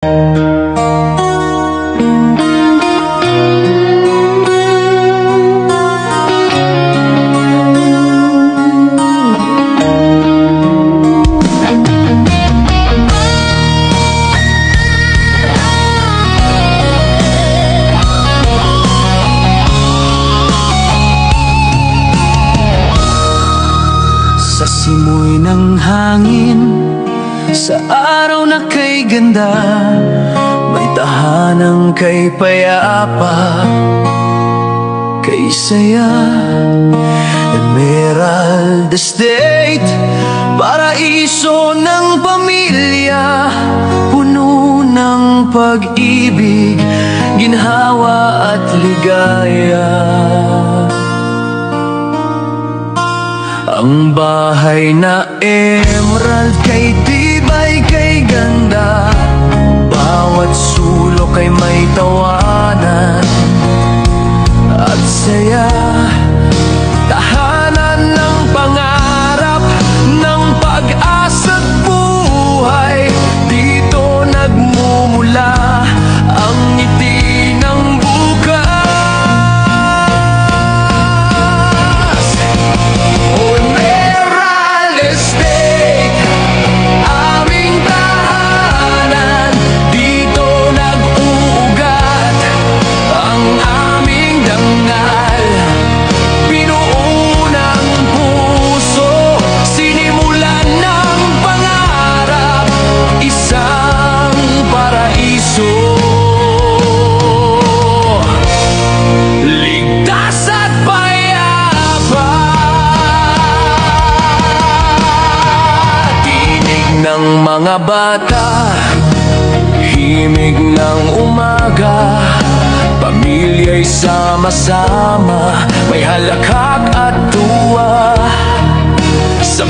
Sa simoy ng hangin, sa araw na kay ganda, may tahanang kay payapa, kay saya. Emerald Estate, paraiso ng pamilya, puno ng pag-ibig, ginhawa at ligaya. Ang bahay na emerald, kay tibay, kay ganda, bawat sulok ay may tawanan at saya. Tahanan ng pangarap, ng pag-asa't buhay, dito nagmumula ang ngiti ng bukas. Emerald Estate, aming tahanan, dito nag-uugat ang aming dangal. Binuo ng puso, sinimulan ng pangarap, isang paraiso. Ligtas at payapa, tinig ng mga bata, himig ng umaga, pamilya'y sama-sama, may halakhak at tuwa sa